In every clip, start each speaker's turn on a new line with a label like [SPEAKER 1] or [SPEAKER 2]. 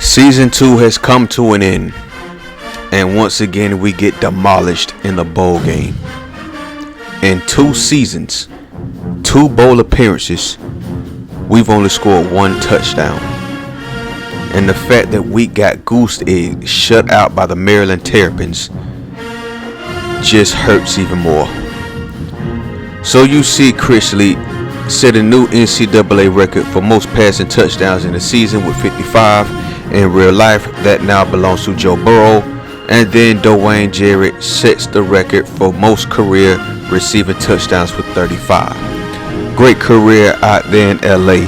[SPEAKER 1] Season 2 has come to an end, and once again we get demolished in the bowl game. In 2 seasons, 2 bowl appearances, we've only scored 1 touchdown. And the fact that we got goose egg shut out by the Maryland Terrapins just hurts even more. So you see Chris Lee set a new NCAA record for most passing touchdowns in the season with 55. In real life, that now belongs to Joe Burrow. And then Dwayne Jarrett sets the record for most career receiving touchdowns with 35. Great career out there in LA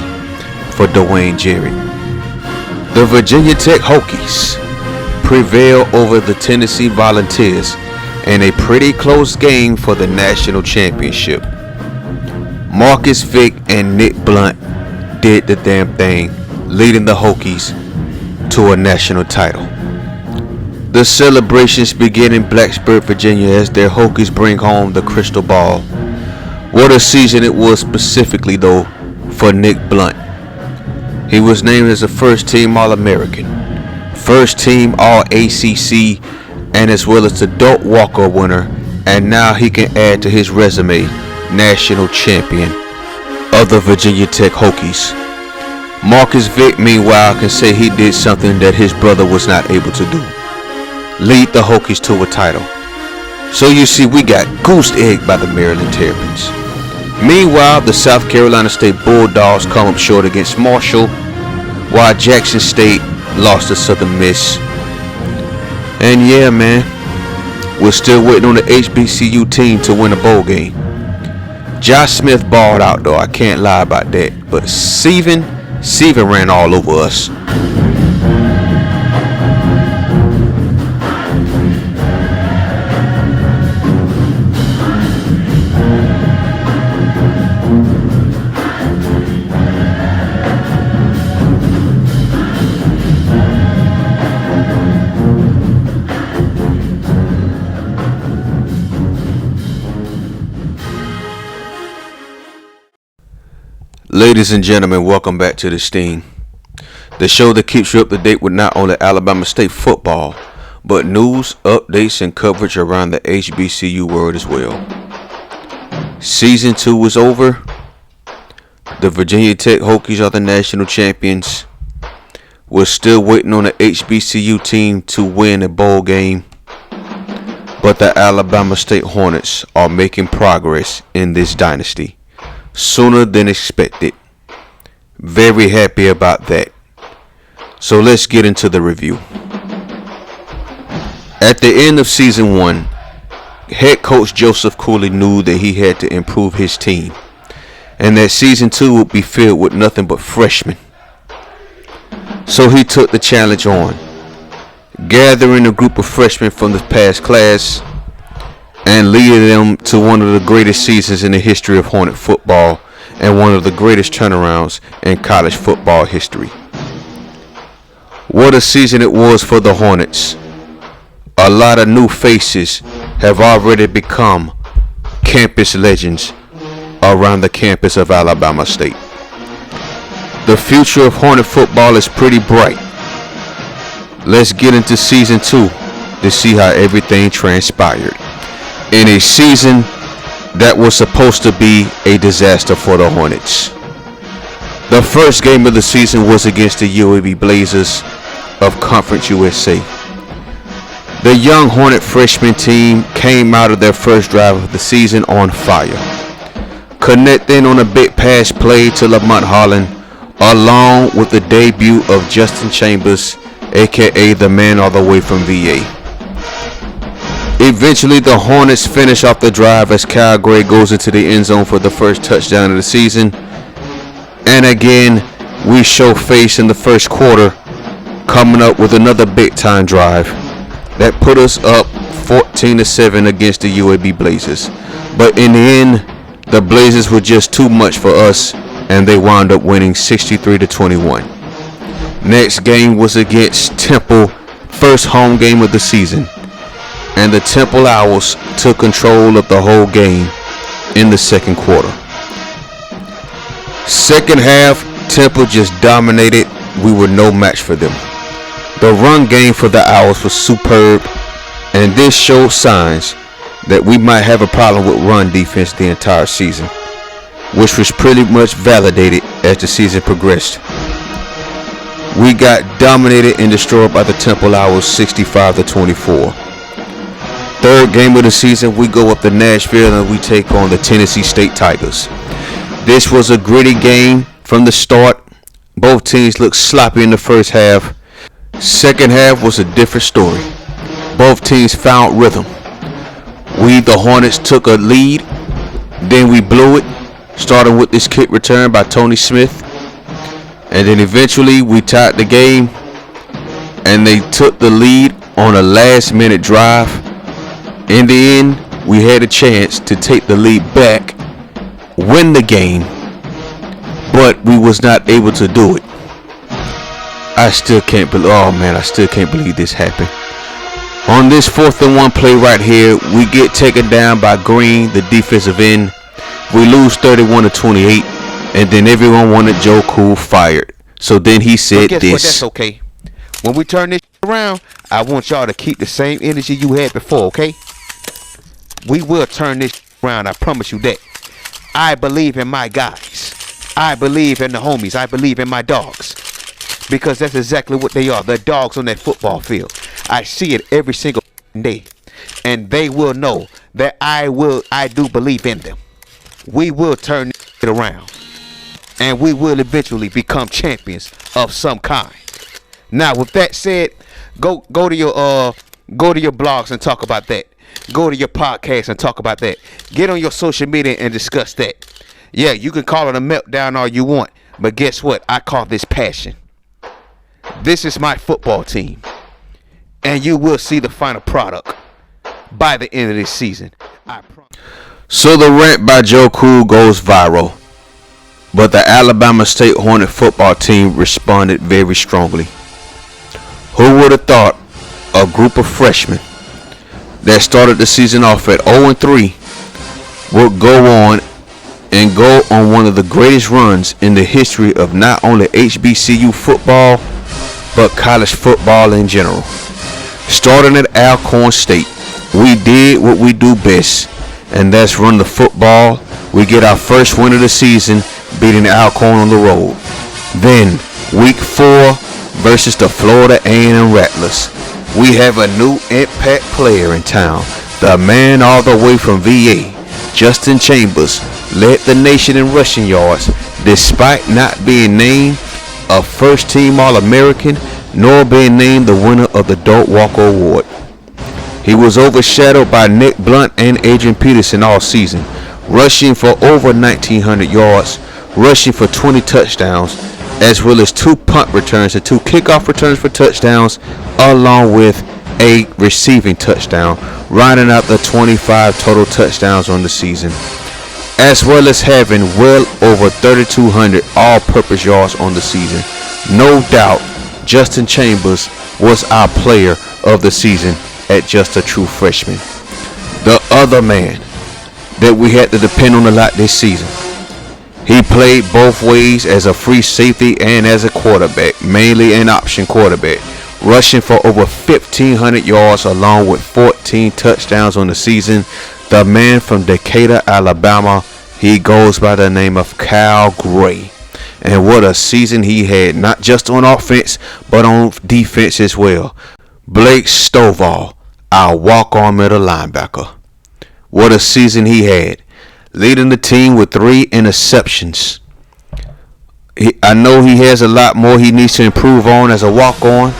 [SPEAKER 1] for Dwayne Jarrett. The Virginia Tech Hokies prevail over the Tennessee Volunteers in a pretty close game for the national championship. Marcus Vick and Nick Blunt did the damn thing, leading the Hokies to a national title. The celebrations begin in Blacksburg, Virginia, as their Hokies bring home the crystal ball. What a season it was specifically, though, for Nick Blunt. He was named as a first-team All-American, first-team All-ACC, and as well as the Doak Walker winner, and now he can add to his resume, national champion of the Virginia Tech Hokies. Marcus Vick, meanwhile, can say he did something that his brother was not able to do: lead the Hokies to a title. So you see, we got goose egg by the Maryland Terrapins. Meanwhile, the South Carolina State Bulldogs come up short against Marshall, while Jackson State lost to Southern Miss. And yeah, man, we're still waiting on the HBCU team to win a bowl game. Josh Smith balled out, though, I can't lie about that. But Steven ran all over us. Ladies and gentlemen, welcome back to The Sting, the show that keeps you up to date with not only Alabama State football, but news, updates, and coverage around the HBCU world as well. Season 2 is over. The Virginia Tech Hokies are the national champions. We're still waiting on the HBCU team to win a bowl game, but the Alabama State Hornets are making progress in this dynasty sooner than expected. Very happy about that. So let's get into the review. At the end of season 1, head coach Joseph Cooley knew that he had to improve his team, and that season 2 would be filled with nothing but freshmen. So he took the challenge on, gathering a group of freshmen from the past class and leading them to one of the greatest seasons in the history of Hornet football and one of the greatest turnarounds in college football history. What a season it was for the Hornets. A lot of new faces have already become campus legends around the campus of Alabama State. The future of Hornet football is pretty bright. Let's get into season 2 to see how everything transpired in a season that was supposed to be a disaster for the Hornets. The first game of the season was against the UAB Blazers of Conference USA. The young Hornet freshman team came out of their first drive of the season on fire, connecting on a big pass play to Lamont Holland, along with the debut of Justin Chambers, aka the man all the way from VA. Eventually, the Hornets finish off the drive as Kyle Gray goes into the end zone for the first touchdown of the season. And again, we show face in the first quarter, coming up with another big-time drive that put us up 14-7 against the UAB Blazers. But in the end, the Blazers were just too much for us, and they wound up winning 63-21. Next game was against Temple, first home game of the season, and the Temple Owls took control of the whole game in the second quarter. Second half, Temple just dominated. We were no match for them. The run game for the Owls was superb, and this showed signs that we might have a problem with run defense the entire season, which was pretty much validated as the season progressed. We got dominated and destroyed by the Temple Owls 65-24. Third game of the season, we go up to Nashville and we take on the Tennessee State Tigers. This was a gritty game from the start. Both teams looked sloppy in the first half. Second half was a different story. Both teams found rhythm. We, the Hornets, took a lead. Then we blew it, starting with this kick return by Tony Smith. And then eventually we tied the game. And they took the lead on a last-minute drive. In the end, we had a chance to take the lead back, win the game, but we was not able to do it. I still can't believe this happened. On this 4th and 1 play right here, we get taken down by Green, the defensive end. We lose 31-28, and then everyone wanted Joe Cool fired. So then he said
[SPEAKER 2] guess
[SPEAKER 1] this.
[SPEAKER 2] What? That's okay. When we turn this around, I want y'all to keep the same energy you had before, okay? We will turn this around, I promise you that. I believe in my guys. I believe in the homies. I believe in my dogs. Because that's exactly what they are. They're dogs on that football field. I see it every single day. And they will know that I do believe in them. We will turn it around. And we will eventually become champions of some kind. Now, with that said, go to your blogs and talk about that. Go to your podcast and talk about that. Get on your social media and discuss that. Yeah, you can call it a meltdown all you want, but guess what? I call this passion. This is my football team, and you will see the final product by the end of this season. I promise.
[SPEAKER 1] So the rant by Joe Cool goes viral, but the Alabama State Hornet football team responded very strongly. Who would have thought a group of freshmen that started the season off at 0-3 would go on one of the greatest runs in the history of not only HBCU football, but college football in general. Starting at ALCORN State, we did what we do best, and that's run the football. We get our first win of the season, beating ALCORN on the road. Then, week 4 versus the Florida A&M Rattlers. We have a new impact player in town. The man all the way from VA, Justin Chambers, led the nation in rushing yards despite not being named a first-team All-American nor being named the winner of the Doak Walker Award. He was overshadowed by Nick Blunt and Adrian Peterson all season, rushing for over 1,900 yards, rushing for 20 touchdowns, as well as 2 punt returns and 2 kickoff returns for touchdowns, along with a receiving touchdown, rounding out the 25 total touchdowns on the season, as well as having well over 3,200 all-purpose yards on the season. No doubt, Justin Chambers was our player of the season at just a true freshman. The other man that we had to depend on a lot this season, he played both ways as a free safety and as a quarterback, mainly an option quarterback, rushing for over 1,500 yards along with 14 touchdowns on the season. The man from Decatur, Alabama, he goes by the name of Cal Gray. And what a season he had, not just on offense, but on defense as well. Blake Stovall, our walk-on middle linebacker. What a season he had, leading the team with 3 interceptions. I know he has a lot more he needs to improve on as a walk-on,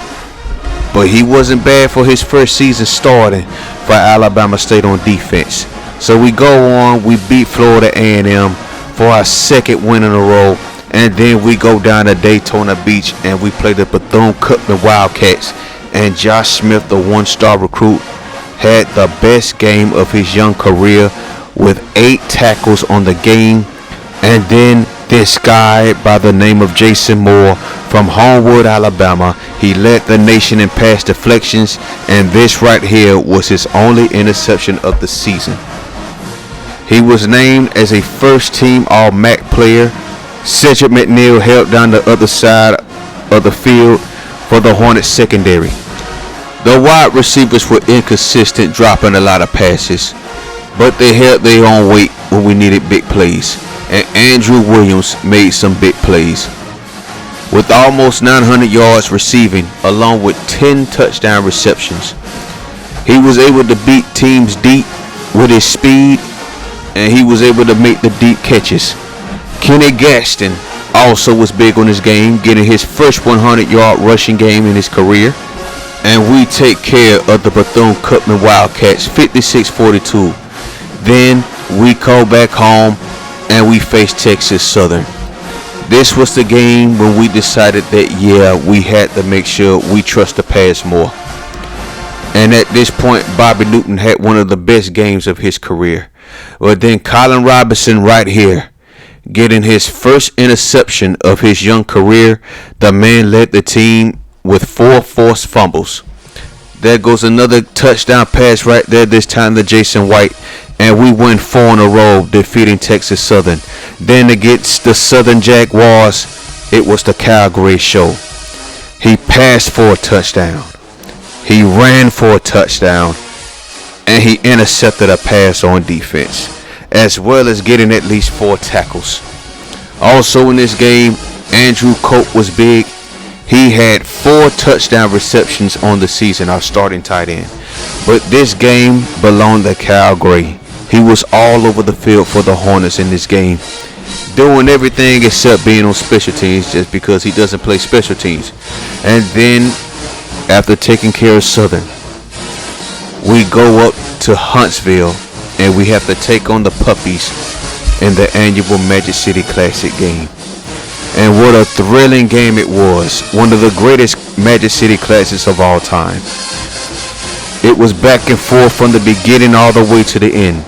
[SPEAKER 1] but he wasn't bad for his first season starting for Alabama State on defense. So we go on, we beat Florida A&M for our second win in a row, and then we go down to Daytona Beach and we play the Bethune-Cookman Wildcats, and Josh Smith, the 1-star recruit, had the best game of his young career with 8 tackles on the game. And then this guy by the name of Jason Moore from Homewood, Alabama, he led the nation in pass deflections, and this right here was his only interception of the season. He was named as a first-team All-MAC player. Cedric McNeil held down the other side of the field for the Hornets secondary. The wide receivers were inconsistent, dropping a lot of passes, but they held their own weight when we needed big plays, and Andrew Williams made some big plays. With almost 900 yards receiving, along with 10 touchdown receptions, he was able to beat teams deep with his speed, and he was able to make the deep catches. Kenny Gaston also was big on his game, getting his first 100-yard rushing game in his career. And we take care of the Bethune-Cookman Wildcats 56-42. Then we go back home and we face Texas Southern. This was the game when we decided that, we had to make sure we trust the pass more. And at this point, Bobby Newton had one of the best games of his career. But then Colin Robinson right here, getting his first interception of his young career. The man led the team with 4 forced fumbles. There goes another touchdown pass right there, this time to Jason White. And we win 4 in a row, defeating Texas Southern. Then against the Southern Jaguars, it was the Kyle Gray show. He passed for a touchdown. He ran for a touchdown. And he intercepted a pass on defense, as well as getting at least 4 tackles. Also in this game, Andrew Cope was big. He had 4 touchdown receptions on the season, our starting tight end. But this game belonged to Kyle Gray. He was all over the field for the Hornets in this game, doing everything except being on special teams, just because he doesn't play special teams. And then, after taking care of Southern, we go up to Huntsville and we have to take on the Puppies in the annual Magic City Classic game. And what a thrilling game it was. One of the greatest Magic City Classics of all time. It was back and forth from the beginning all the way to the end.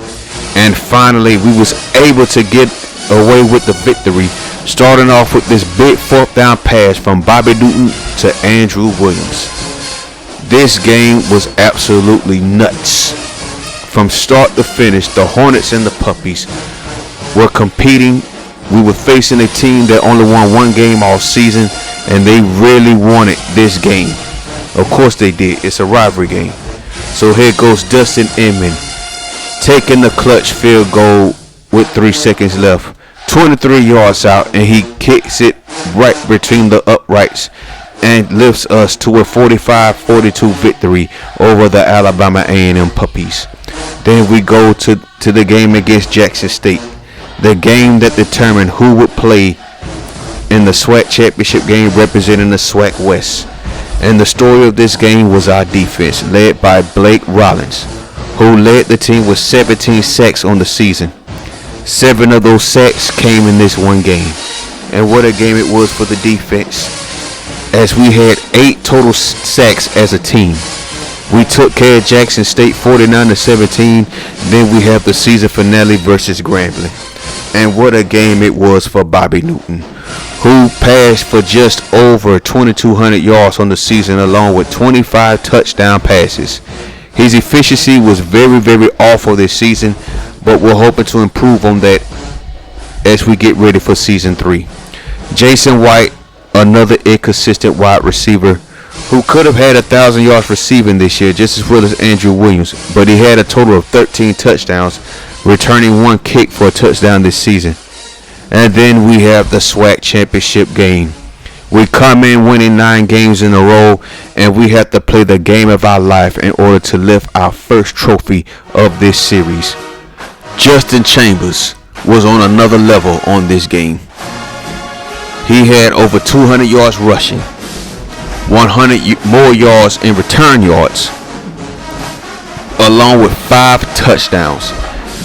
[SPEAKER 1] And finally, we was able to get away with the victory, starting off with this big 4th down pass from Bobby Newton to Andrew Williams. This game was absolutely nuts. From start to finish, the Hornets and the Puppies were competing. We were facing a team that only won 1 game all season, and they really wanted this game. Of course they did. It's a rivalry game. So here goes Dustin Inman, taking the clutch field goal with 3 seconds left. 23 yards out, and he kicks it right between the uprights and lifts us to a 45-42 victory over the Alabama A&M Puppies. Then we go to the game against Jackson State, the game that determined who would play in the SWAC championship game representing the SWAC West. And the story of this game was our defense, led by Blake Rollins, who led the team with 17 sacks on the season. 7 of those sacks came in this one game. And what a game it was for the defense, as we had 8 total sacks as a team. We took care of Jackson State 49-17. Then we have the season finale versus Grambling. And what a game it was for Bobby Newton, who passed for just over 2,200 yards on the season, along with 25 touchdown passes. His efficiency was very, very awful this season, but we're hoping to improve on that as we get ready for season 3. Jason White, another inconsistent wide receiver, who could have had 1,000 yards receiving this year, just as well as Andrew Williams, but he had a total of 13 touchdowns, returning 1 kick for a touchdown this season. And then we have the SWAC championship game. We come in winning 9 games in a row, and we have to play the game of our life in order to lift our first trophy of this series. Justin Chambers was on another level on this game. He had over 200 yards rushing, 100 more yards in return yards, along with 5 touchdowns.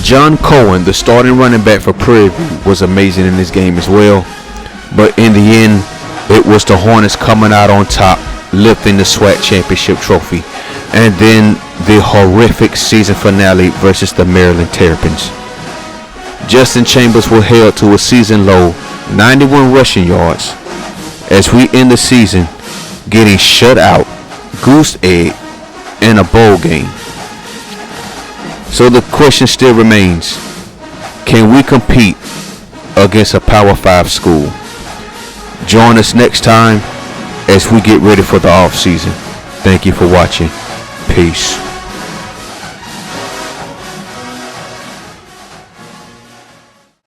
[SPEAKER 1] John Cohen, the starting running back for Prairie View, was amazing in this game as well. But in the end, it was the Hornets coming out on top, lifting the SWAC championship trophy. And then the horrific season finale versus the Maryland Terrapins. Justin Chambers was held to a season low 91 rushing yards as we end the season getting shut out, goose egg, in a bowl game. So the question still remains, can we compete against a Power 5 school? Join us next time as we get ready for the off season. Thank you for watching. Peace.